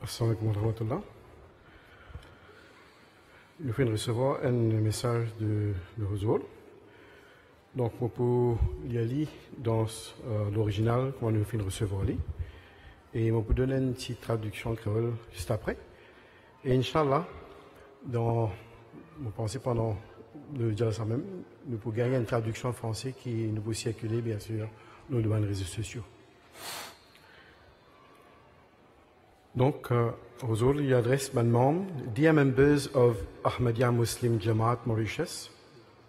Assalamu alaikum wa rahmatullah. Nous venons de recevoir un message de Huzur. Donc, on peut lire dans l'original, qu'on nous venons de recevoir. Et on peut donner une petite traduction en créole juste après. Et Inch'Allah, on pensait pendant le jalsa même, nous pouvons gagner une traduction en français qui nous peut circuler, bien sûr, dans les réseaux sociaux. Donc, Huzur, il adresse maintenant, Dear members of Ahmadiyya Muslim Jamaat Mauritius,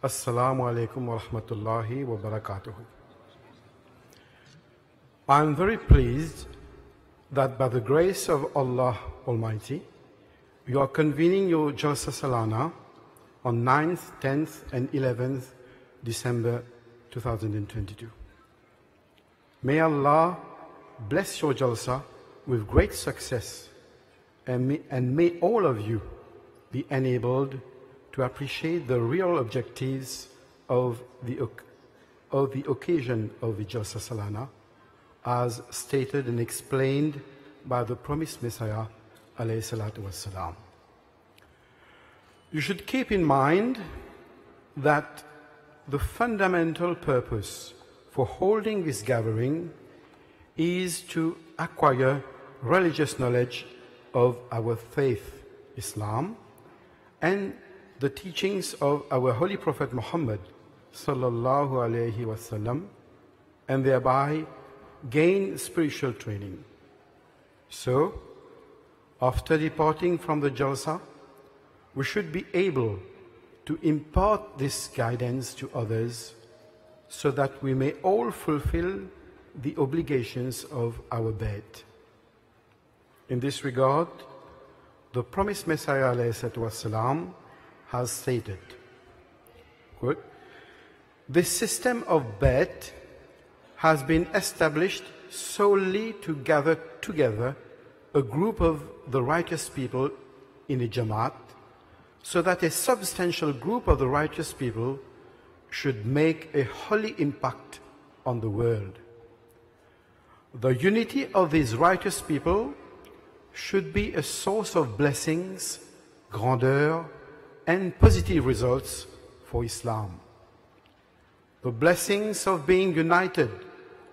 Assalamu alaikum wa rahmatullahi wa barakatuh. I am very pleased that by the grace of Allah Almighty, you are convening your Jalsa Salana on 9th, 10th and 11th December 2022. May Allah bless your Jalsa with great success, and may all of you be enabled to appreciate the real objectives of the occasion of the Jalsa Salana, as stated and explained by the promised Messiah, alayhi salatu wassalam. You should keep in mind that the fundamental purpose for holding this gathering is to acquire religious knowledge of our faith, Islam, and the teachings of our Holy Prophet Muhammad sallallahu alaihi wasallam, and thereby gain spiritual training. So, after departing from the Jalsa, we should be able to impart this guidance to others so that we may all fulfill the obligations of our Bayt. In this regard, the promised Messiah ﷺ has stated, quote, "This system of Bayt has been established solely to gather together a group of the righteous people in a Jamaat, so that a substantial group of the righteous people should make a holy impact on the world. The unity of these righteous people should be a source of blessings, grandeur, and positive results for Islam. The blessings of being united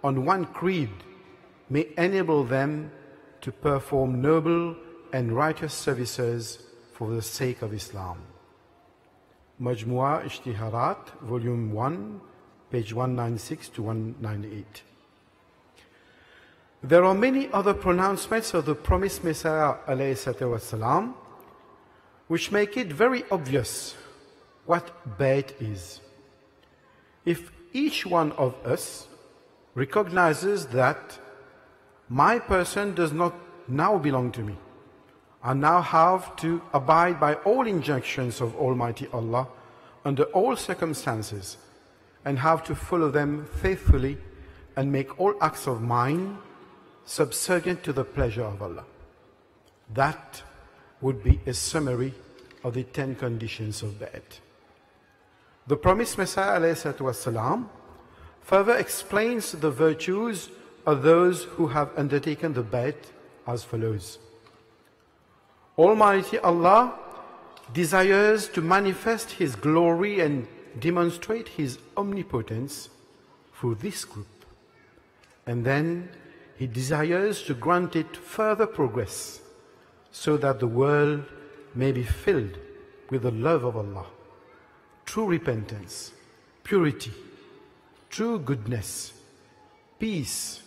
on one creed may enable them to perform noble and righteous services for the sake of Islam." Majmua Ishtiharat, Volume 1, page 196 to 198. There are many other pronouncements of the promised Messiah ﷺ which make it very obvious what Bayt is. If each one of us recognizes that my person does not now belong to me, I now have to abide by all injunctions of Almighty Allah under all circumstances, and have to follow them faithfully and make all acts of mine subservient to the pleasure of Allah. That would be a summary of the 10 conditions of Bayt. The promised Messiah ﷺ further explains the virtues of those who have undertaken the Bayt as follows. Almighty Allah desires to manifest His glory and demonstrate His omnipotence through this group, and then He desires to grant it further progress so that the world may be filled with the love of Allah, true repentance, purity, true goodness, peace,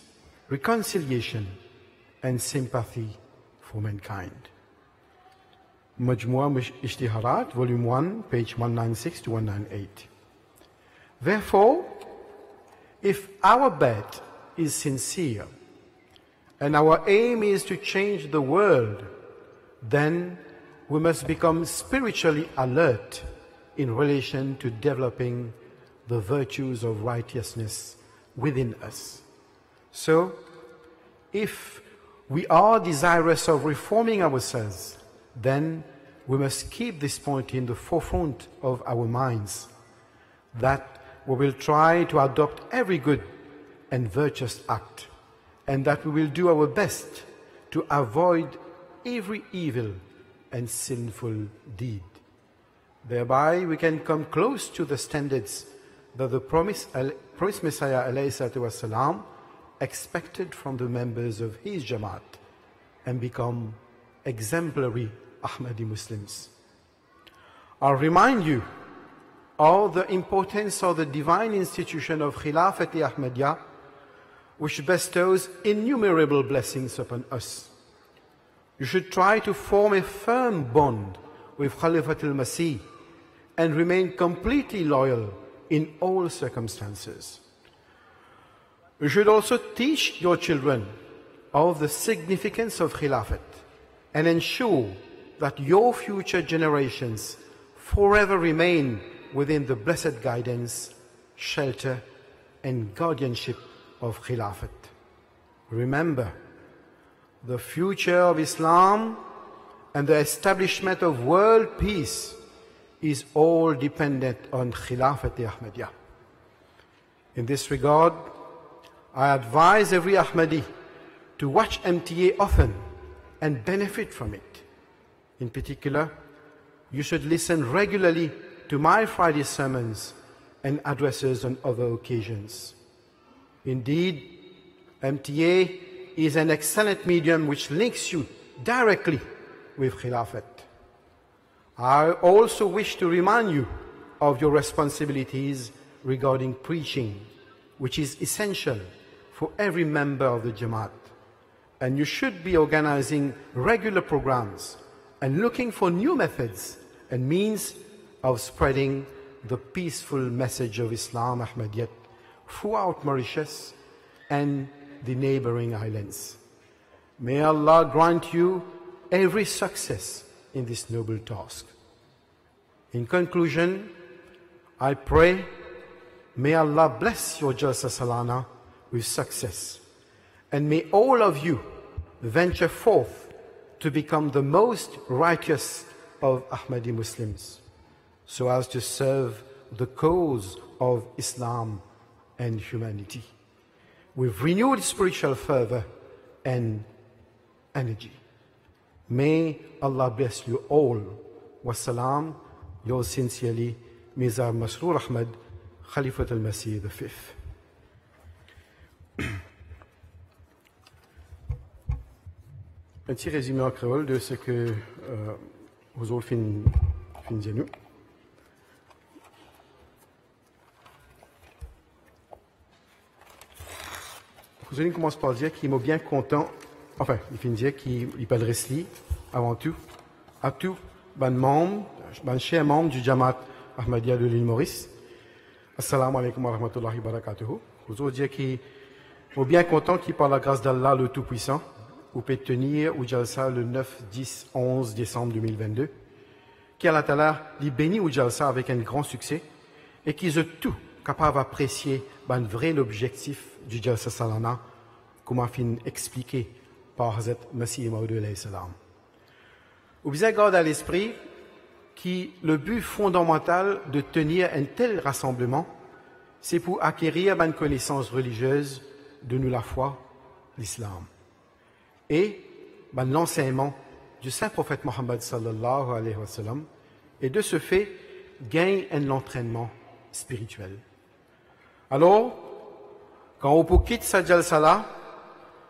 reconciliation, and sympathy for mankind. Majmua Ishtiharat, Volume 1, page 196 to 198. Therefore, if our Bayt is sincere, and our aim is to change the world, then we must become spiritually alert in relation to developing the virtues of righteousness within us. So, if we are desirous of reforming ourselves, then we must keep this point in the forefront of our minds, that we will try to adopt every good and virtuous act, and that we will do our best to avoid every evil and sinful deed. Thereby we can come close to the standards that the promised Messiah والسلام, expected from the members of his Jamaat and become exemplary Ahmadi Muslims. I'll remind you of the importance of the divine institution of Khilafat-e Ahmadiyya, which bestows innumerable blessings upon us. You should try to form a firm bond with Khalifatul Masih and remain completely loyal in all circumstances. You should also teach your children of the significance of Khilafat and ensure that your future generations forever remain within the blessed guidance, shelter, and guardianship of Khilafat. Remember, the future of Islam and the establishment of world peace is all dependent on Khilafat-e Ahmadiyya. In this regard, I advise every Ahmadi to watch MTA often and benefit from it. In particular, you should listen regularly to my Friday sermons and addresses on other occasions. Indeed, MTA is an excellent medium which links you directly with Khilafat. I also wish to remind you of your responsibilities regarding preaching, which is essential for every member of the Jamaat. And you should be organizing regular programs and looking for new methods and means of spreading the peaceful message of Islam Ahmadiyyat throughout Mauritius and the neighboring islands. May Allah grant you every success in this noble task. In conclusion, I pray, may Allah bless your Jalsa Salana with success, and may all of you venture forth to become the most righteous of Ahmadi Muslims, so as to serve the cause of Islam and humanity with renewed spiritual fervor and energy. May Allah bless you all. Wassalam. Yours sincerely, Mizar Masroor Ahmad, Khalifat al-Masih V. Un petit résumé en créole de ce que vous autres finissez nous. Vous commence par dire qu'il est bien content, enfin, il finit dire qu'il parle Resli avant tout, à tout, ban membre, ban cher membre du Jamaat Ahmadiyya de l'île Maurice. Assalamu alaikum wa rahmatullahi wa barakatuhu. Vous autres dire qu'il est bien content qu'il par la grâce d'Allah le Tout-Puissant, vous pouvez tenir au Jalsa le 9, 10, 11 décembre 2022, qui Allah Ta'ala lui bénit au Jalsa avec un grand succès et qu'ils ont tout capable d'apprécier ban vrai l'objectif du Jalsa Salana, comme a fin expliqué par Hazrat Masih Maud alayhi salam. Vous bien garder à l'esprit que le but fondamental de tenir un tel rassemblement, c'est pour acquérir une connaissance religieuse de nous la foi, l'islam, et l'enseignement du saint prophète Mohammed sallallahu alayhi wa sallam, et de ce fait, gagne un entraînement spirituel. Alors, quand on peut quitter sa jalsa là,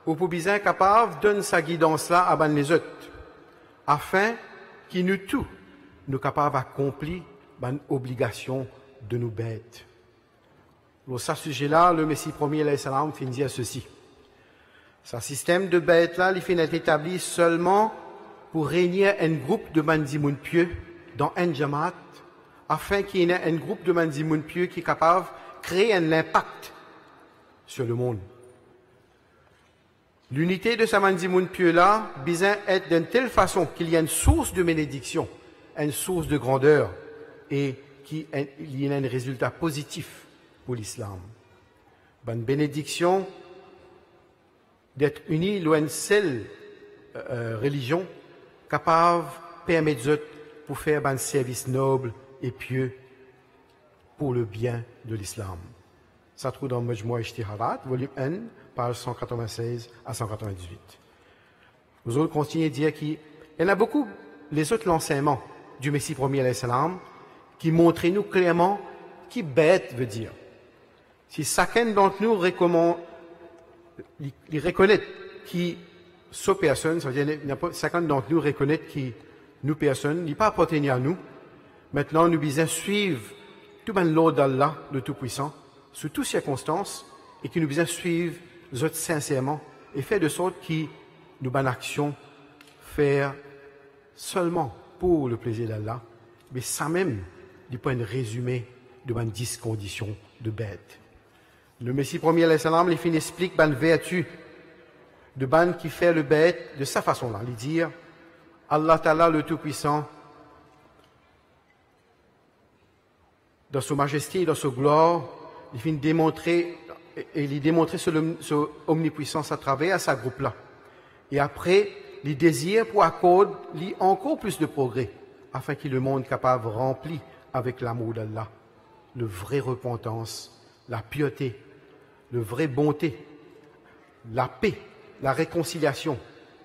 on peut bien capable de donner sa guidance là à les autres, afin qu'ils nous tous, nous capables d'accomplir une obligation de nous bêtes. Pour ce sujet-là, le Messie premier, alayhi salam, finit dire ceci. Ce système de bêtes-là, il finit établi seulement pour réunir un groupe de mandimoun pieux dans un jamaat, afin qu'il y ait un groupe de mandimoun pieux qui est capable de créer un impact sur le monde. L'unité de ce mandimoun pieux-là, besoin être d'une telle façon qu'il y ait une source de bénédiction, une source de grandeur, et qu'il y ait un résultat positif pour l'islam. Bonne bénédiction d'être unis loin d'une seule religion capable de permettre pour faire un service noble et pieux pour le bien de l'islam. Ça se trouve dans Majmoua Ijtihadat, volume 1, page 196 à 198. Nous autres continuons à dire qu'il y en a beaucoup, les autres l'enseignement du Messie premier alayhi salam, qui montraient nous clairement qui bête veut dire. Si chacun d'entre nous reconnaît qui ce personne, ça veut dire chacun d'entre nous reconnaît qui nous personne, n'est pas appartenir à nous. Maintenant, nous devons suivre tout l'ordre d'Allah, le Tout-Puissant, sous toutes circonstances, et que nous devons suivre les autres sincèrement, et faire de sorte que nous bonnes actions faire seulement pour le plaisir d'Allah, mais ça même, du point de résumé de bonnes 10 conditions de bête. Le Messie premier alayhi salam, il explique bonne vertu de ban qui fait le bête de sa façon-là. Il dit Allah Ta'ala le Tout-Puissant, dans sa majesté et dans sa gloire, il finit démontrer et il démontrer son omnipuissance à travers sa groupe-là. Et après, il désire pour accorder encore plus de progrès, afin qu'il le monde capable rempli avec l'amour d'Allah, le vraie repentance, la piété, le vraie bonté, la paix, la réconciliation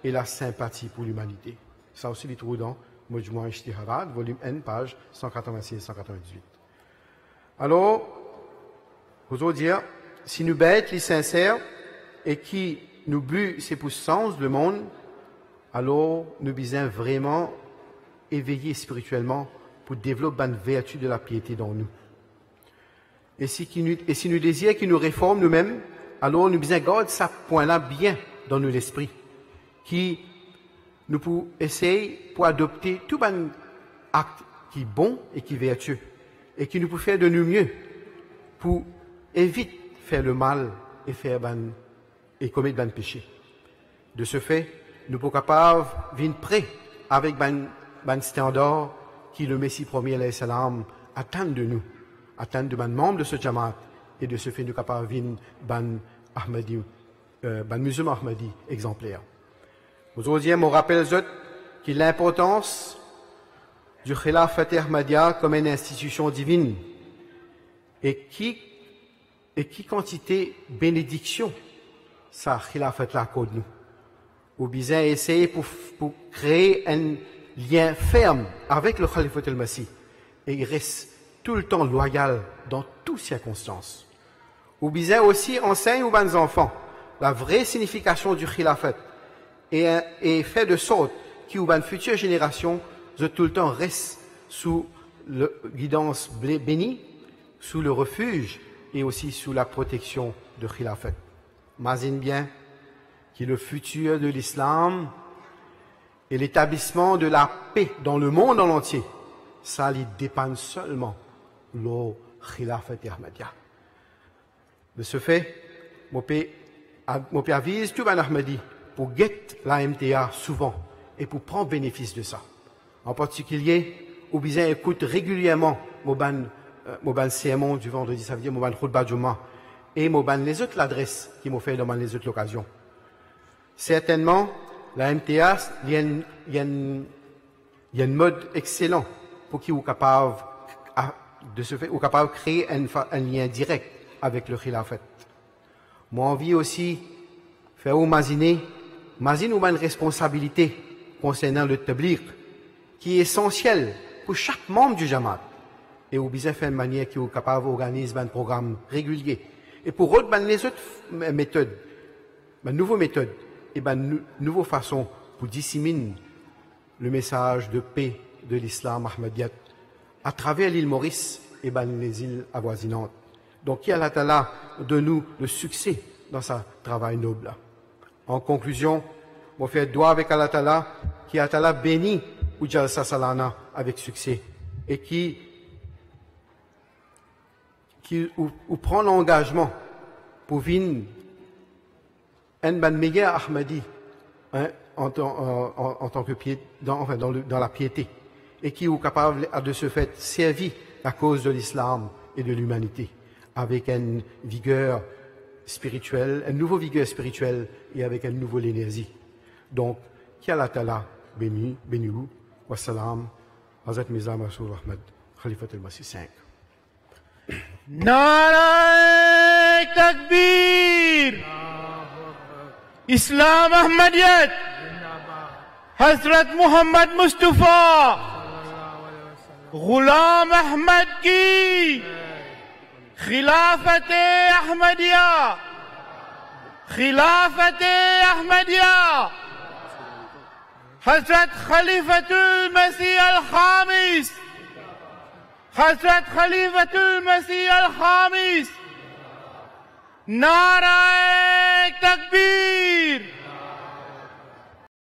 et la sympathie pour l'humanité. Ça aussi, il trouve dans Mujmu' Ijtihadat, volume N, page 186-198. Alors, vous allez dire, si nous bêtes les sincères et qui nous bu ces puissances du monde, alors nous devons vraiment éveiller spirituellement pour développer une vertu de la piété dans nous. Et si nous désirons qu'il nous réforme nous-mêmes, alors nous devons garder ce point-là bien dans notre esprit, qui nous pouvons essayer pour adopter tout un acte qui est bon et qui est vertueux, et qui nous peut faire de nous mieux pour éviter faire le mal et commettre ban péché. De ce fait, nous sommes capables de venir prêts avec ban standard qui le Messie premier alayhi salam attend de nous, attend de ban membres de ce Jamaat, et de ce fait nous sommes capables de venir ban musulman Ahmadi exemplaire. Aujourd'hui, on rappelle que l'importance du Khilafat Ahmadiyya comme une institution divine et qui quantité bénédiction ça Khilafat là accorde nous. Ou bien essayer pour créer un lien ferme avec le Khalifat al-Masih et il reste tout le temps loyal dans toutes circonstances. Ou bien aussi enseigne aux bonnes enfants la vraie signification du Khilafat et fait de sorte qu'aux futures générations de tout le temps restent sous la guidance bénie, sous le refuge et aussi sous la protection de Khilafat. Imagine bien que le futur de l'islam et l'établissement de la paix dans le monde en entier, ça lui dépend seulement le Khilafat Ahmadiyya. De ce fait, mon père avise tout le Ahmadi pour guetter la MTA souvent et pour prendre bénéfice de ça. En particulier, ou bien écoute régulièrement mon sermon du vendredi, ça veut dire mon khutbah Juma, et les autres l'adresse qui m'ont fait dans les autres occasions. Certainement, la MTA, il y a un mode excellent pour qui est capable de ce fait, ou capable de créer un lien direct avec le Khilafat. Moi, envie aussi faire imagine une responsabilité concernant le tabliq, qui est essentiel pour chaque membre du Jamaat, et ou bien faire une manière qui est capable d'organiser un programme régulier. Et pour autres, les autres méthodes, nouvelles méthodes, et nouvelles façons pour disséminer le message de paix de l'islam ahmadiyya à travers l'île Maurice et les îles avoisinantes. Donc, qui Allah Ta'ala de nous le succès dans ce travail noble. En conclusion, on fait doigt avec Allah Ta'ala, qui Allah Ta'ala bénit Jalsa Salana avec succès et qui prend l'engagement pour venir un meilleur Ahmadi en tant que dans la piété et qui est capable de ce fait servir la cause de l'islam et de l'humanité avec une vigueur spirituelle, une nouvelle vigueur spirituelle et avec une nouvelle énergie. Donc, qui Allah Ta'ala béni vous. Wassalam, Hazrat Mirza Masroor Ahmad, Khalifat al-Masih 5. Narae Takbir! Islam Ahmadiyyat! हजरत मोहम्मद मुस्तफा गुलाम अहमद की खिलाफत अहमदिया, खिलाफत अहमदिया, हजरत खलीफतुल मसीह अल खामिस, हजरत खलीफतुल मसीह अल खामिस, नाराए तकबीर,